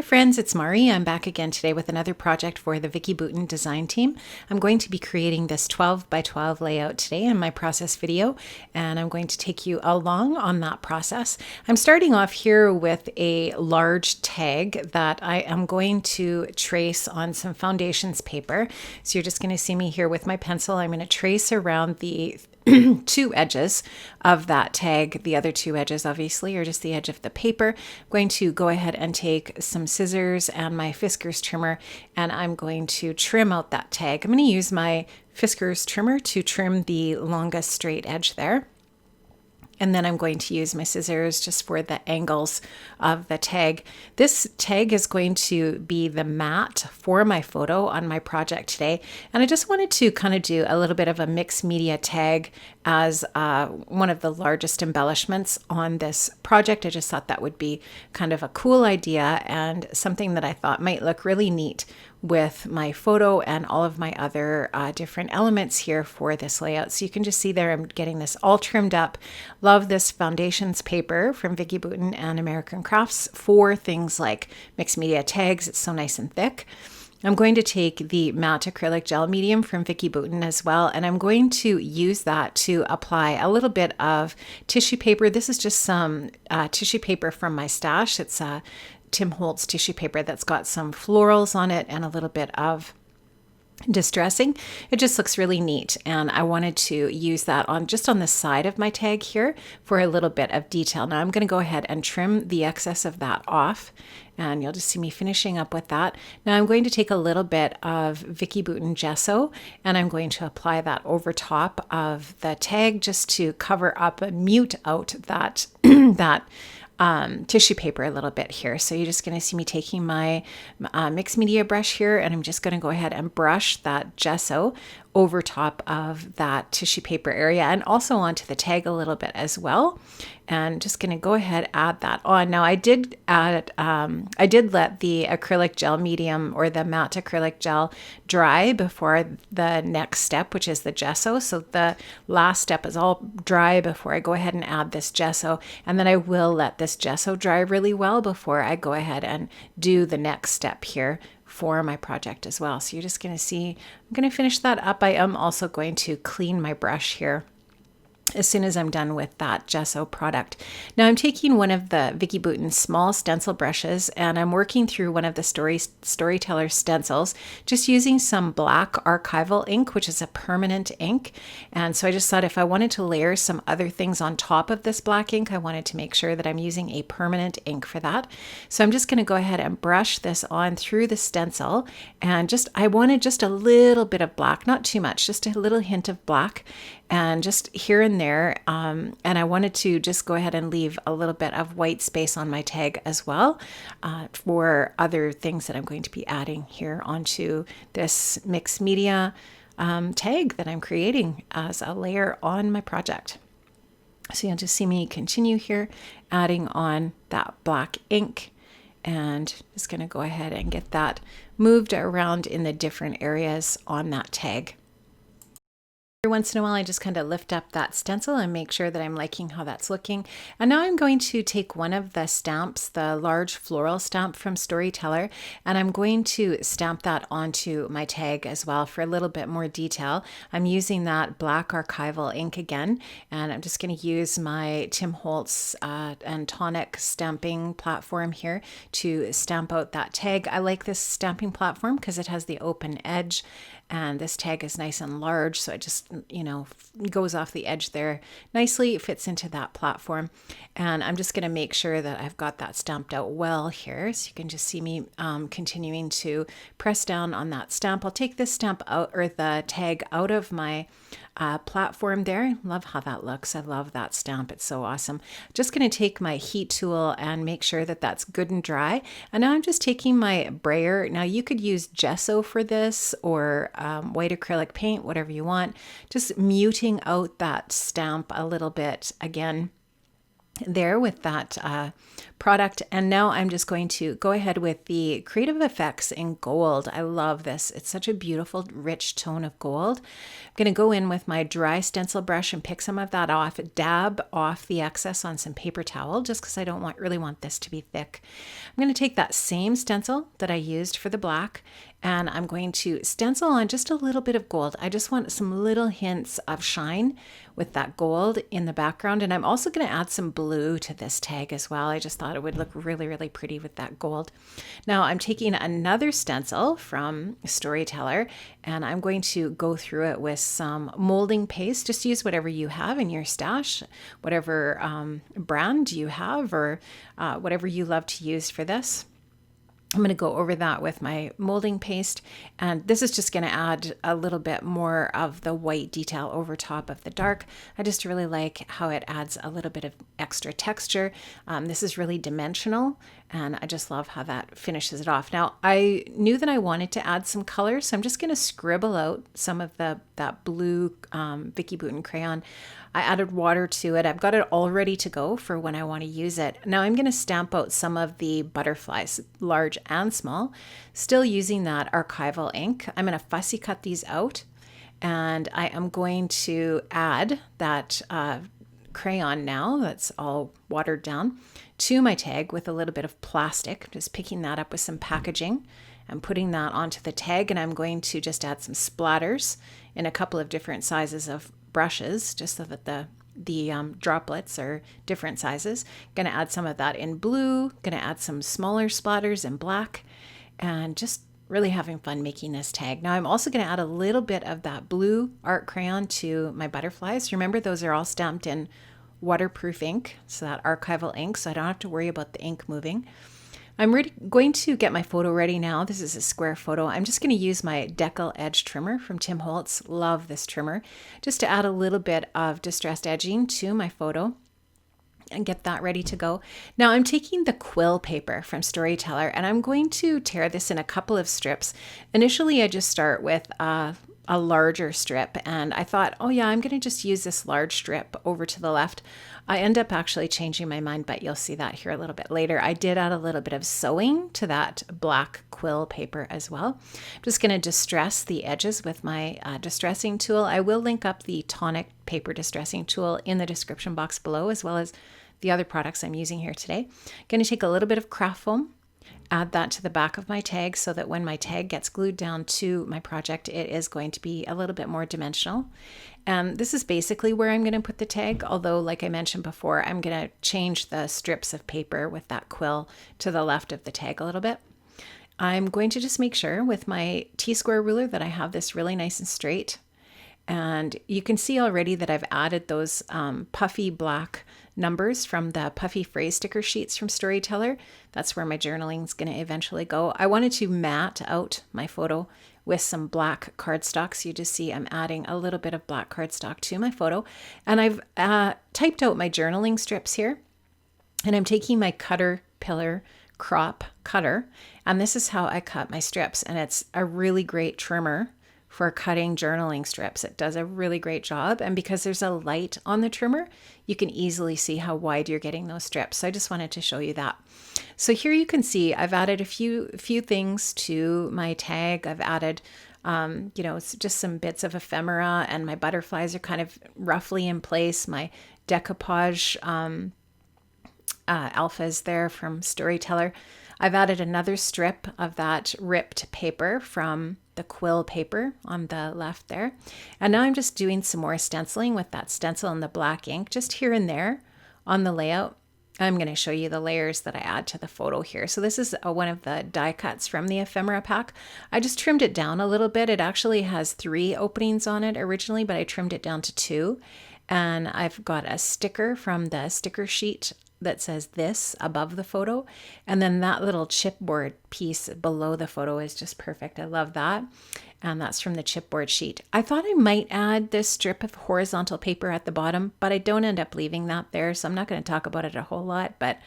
Hi friends, it's Mari. I'm back again today with another project for the Vicki Boutin design team. I'm going to be creating this 12 by 12 layout today in my process video, and I'm going to take you along on that process. I'm starting off here with a large tag that I am going to trace on some foundations paper. So you're just going to see me here with my pencil. I'm going to trace around the two edges of that tag. The other two edges obviously are just the edge of the paper. I'm going to go ahead and take some scissors and my Fiskars trimmer, and I'm going to trim out that tag. I'm going to use my Fiskars trimmer to trim the longest straight edge there. And then I'm going to use my scissors just for the angles of the tag. This tag is going to be the mat for my photo on my project today. And I just wanted to kind of do a little bit of a mixed media tag as one of the largest embellishments on this project. I just thought that would be kind of a cool idea and something that I thought might look really neat with my photo and all of my other different elements here for this layout. So you can just see there I'm getting this all trimmed up. Love this foundations paper from Vicki Boutin and American Crafts for things like mixed media tags. It's so nice and thick. I'm going to take the matte acrylic gel medium from Vicki Boutin as well, and I'm going to use that to apply a little bit of tissue paper. This is just some tissue paper from my stash. It's Tim Holtz tissue paper that's got some florals on it and a little bit of distressing. It just looks really neat, and I wanted to use that on just on the side of my tag here for a little bit of detail. Now I'm going to go ahead and trim the excess of that off, and you'll just see me finishing up with that. Now I'm going to take a little bit of Vicki Boutin gesso, and I'm going to apply that over top of the tag just to cover up and mute out that that tissue paper a little bit here. So you're just going to see me taking my mixed media brush here, and I'm just going to go ahead and brush that gesso over top of that tissue paper area and also onto the tag a little bit as well. And just going to go ahead add that on. Now I did add I did let the acrylic gel medium or the matte acrylic gel dry before the next step, which is the gesso. So the last step is all dry before I go ahead and add this gesso, and then I will let this gesso dry really well before I go ahead and do the next step here for my project as well. So you're just going to see, I'm going to finish that up. I am also going to clean my brush here as soon as I'm done with that gesso product. Now I'm taking one of the Vicki Boutin small stencil brushes, and I'm working through one of the Storyteller stencils, just using some black archival ink, which is a permanent ink. And so I just thought if I wanted to layer some other things on top of this black ink, I wanted to make sure that I'm using a permanent ink for that. So I'm just going to go ahead and brush this on through the stencil, and I wanted just a little bit of black, not too much, just a little hint of black, and just here and there. And I wanted to just go ahead and leave a little bit of white space on my tag as well for other things that I'm going to be adding here onto this mixed media tag that I'm creating as a layer on my project. So you'll just see me continue here, adding on that black ink, and just going to go ahead and get that moved around in the different areas on that tag. Every once in a while, I just kind of lift up that stencil and make sure that I'm liking how that's looking. And now I'm going to take one of the stamps, the large floral stamp from Storyteller, and I'm going to stamp that onto my tag as well for a little bit more detail. I'm using that black archival ink again, and I'm just going to use my Tim Holtz and Tonic stamping platform here to stamp out that tag. I like this stamping platform because it has the open edge, and this tag is nice and large, so it just, goes off the edge there nicely. It fits into that platform. And I'm just going to make sure that I've got that stamped out well here. So you can just see me continuing to press down on that stamp. I'll take this stamp out, or the tag out of my platform there. Love how that looks. I love that stamp. It's so awesome. Just going to take my heat tool and make sure that that's good and dry. And now I'm just taking my brayer. Now you could use gesso for this, or white acrylic paint, whatever you want. Just muting out that stamp a little bit again there with that product. And now I'm just going to go ahead with the Creative Effects in gold. I love this. It's such a beautiful, rich tone of gold. I'm going to go in with my dry stencil brush and pick some of that off, dab off the excess on some paper towel, just because I don't really want this to be thick. I'm going to take that same stencil that I used for the black, and I'm going to stencil on just a little bit of gold. I just want some little hints of shine with that gold in the background. And I'm also going to add some blue to this tag as well. I just thought it would look really, really pretty with that gold. Now I'm taking another stencil from Storyteller, and I'm going to go through it with some molding paste. Just use whatever you have in your stash, whatever brand you have, or whatever you love to use for this. I'm going to go over that with my molding paste, and this is just going to add a little bit more of the white detail over top of the dark. I just really like how it adds a little bit of extra texture. This is really dimensional, and I just love how that finishes it off. Now, I knew that I wanted to add some color, so I'm just going to scribble out some of that blue Vicki Boutin crayon. I added water to it. I've got it all ready to go for when I want to use it. Now I'm going to stamp out some of the butterflies, large and small, still using that archival ink. I'm going to fussy cut these out, and I am going to add that crayon now that's all watered down to my tag with a little bit of plastic, just picking that up with some packaging and putting that onto the tag. And I'm going to just add some splatters in a couple of different sizes of brushes, just so that the droplets are different sizes. Going to add some of that in blue, going to add some smaller splatters in black, and just really having fun making this tag. Now I'm also going to add a little bit of that blue art crayon to my butterflies. Remember, those are all stamped in waterproof ink, so that archival ink, so I don't have to worry about the ink moving. I'm going to get my photo ready now. This is a square photo. I'm just going to use my decal edge trimmer from Tim Holtz. Love this trimmer. Just to add a little bit of distressed edging to my photo and get that ready to go. Now I'm taking the quill paper from Storyteller, and I'm going to tear this in a couple of strips. Initially, I just start with a larger strip, and I thought, oh yeah, I'm going to just use this large strip over to the left. I end up actually changing my mind, but you'll see that here a little bit later. I did add a little bit of sewing to that black quill paper as well. I'm just going to distress the edges with my distressing tool. I will link up the tonic paper distressing tool in the description box below, as well as the other products I'm using here today. Going to take a little bit of craft foam, add that to the back of my tag so that when my tag gets glued down to my project, it is going to be a little bit more dimensional. And this is basically where I'm going to put the tag, although like I mentioned before, I'm going to change the strips of paper with that quill to the left of the tag a little bit. I'm going to just make sure with my T-square ruler that I have this really nice and straight. And you can see already that I've added those puffy black numbers from the puffy phrase sticker sheets from Storyteller. That's where my journaling is going to eventually go. I wanted to matte out my photo with some black cardstock. So you just see I'm adding a little bit of black cardstock to my photo. And I've typed out my journaling strips here. And I'm taking my Caterpillar crop cutter. And this is how I cut my strips. And it's a really great trimmer for cutting journaling strips. It does a really great job. And because there's a light on the trimmer, you can easily see how wide you're getting those strips. So I just wanted to show you that. So here you can see I've added a few things to my tag. I've added, it's just some bits of ephemera, and my butterflies are kind of roughly in place. My decoupage alphas there from Storyteller. I've added another strip of that ripped paper from the quill paper on the left there. And now I'm just doing some more stenciling with that stencil and the black ink just here and there on the layout. I'm going to show you the layers that I add to the photo here. So this is one of the die cuts from the ephemera pack. I just trimmed it down a little bit. It actually has 3 openings on it originally, but I trimmed it down to 2. And I've got a sticker from the sticker sheet that says this above the photo. And then that little chipboard piece below the photo is just perfect. I love that. And that's from the chipboard sheet. I thought I might add this strip of horizontal paper at the bottom, but I don't end up leaving that there. So I'm not going to talk about it a whole lot, but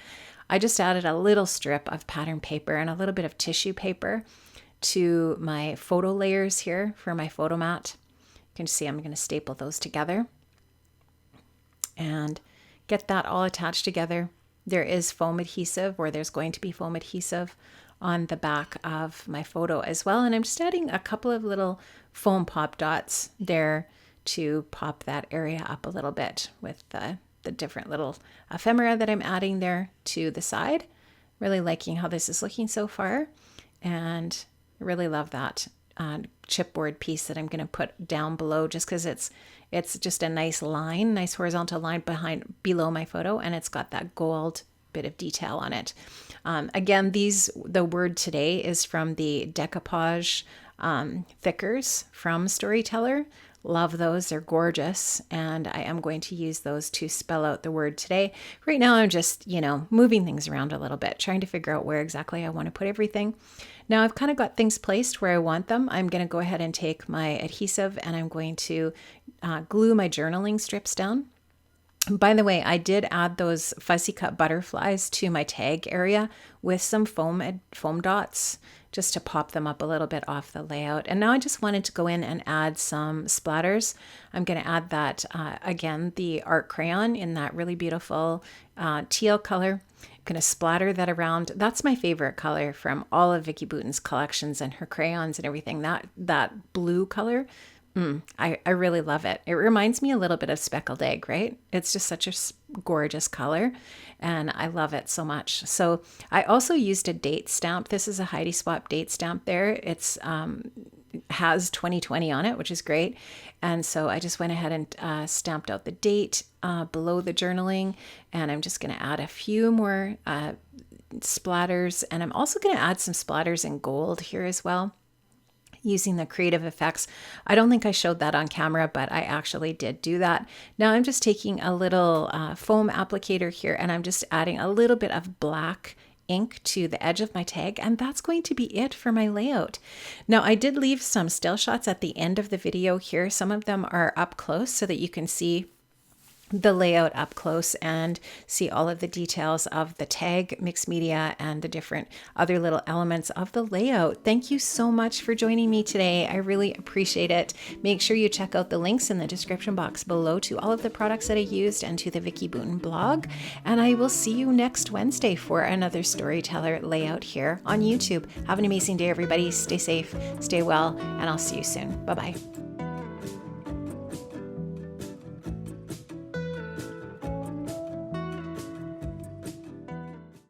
I just added a little strip of pattern paper and a little bit of tissue paper to my photo layers here for my photo mat. You can see I'm going to staple those together and get that all attached together. there is foam adhesive, or there's going to be foam adhesive on the back of my photo as well. And I'm just adding a couple of little foam pop dots there to pop that area up a little bit with the different little ephemera that I'm adding there to the side. Really liking how this is looking so far, and I really love that chipboard piece that I'm going to put down below, just because it's just a nice line, nice horizontal line below my photo, and it's got that gold bit of detail on it. Again, the word today is from the decoupage thickers from Storyteller. Love those. They're gorgeous. And I am going to use those to spell out the word today. Right now, I'm just, moving things around a little bit, trying to figure out where exactly I want to put everything. Now I've kind of got things placed where I want them. I'm going to go ahead and take my adhesive and I'm going to glue my journaling strips down. By the way, I did add those fussy cut butterflies to my tag area with some foam dots just to pop them up a little bit off the layout. And now I just wanted to go in and add some splatters. I'm going to add that, again, the art crayon in that really beautiful teal color. I'm going to splatter that around. That's my favorite color from all of Vicki Boutin's collections and her crayons and everything. That blue color. I really love it. It reminds me a little bit of speckled egg, right? It's just such a gorgeous color and I love it so much. So I also used a date stamp. This is a Heidi Swap date stamp there. It's has 2020 on it, which is great. And so I just went ahead and stamped out the date below the journaling, and I'm just going to add a few more splatters, and I'm also going to add some splatters in gold here as well, using the creative effects. I don't think I showed that on camera, but I actually did do that. Now I'm just taking a little foam applicator here, and I'm just adding a little bit of black ink to the edge of my tag, and that's going to be it for my layout. Now I did leave some still shots at the end of the video here. Some of them are up close so that you can see the layout up close and see all of the details of the tag, mixed media, and the different other little elements of the layout. Thank you so much for joining me today. I really appreciate it. Make sure you check out the links in the description box below to all of the products that I used and to the Vicki Boutin blog. And I will see you next Wednesday for another Storyteller layout here on YouTube. Have an amazing day, everybody. Stay safe, stay well, and I'll see you soon. Bye-bye.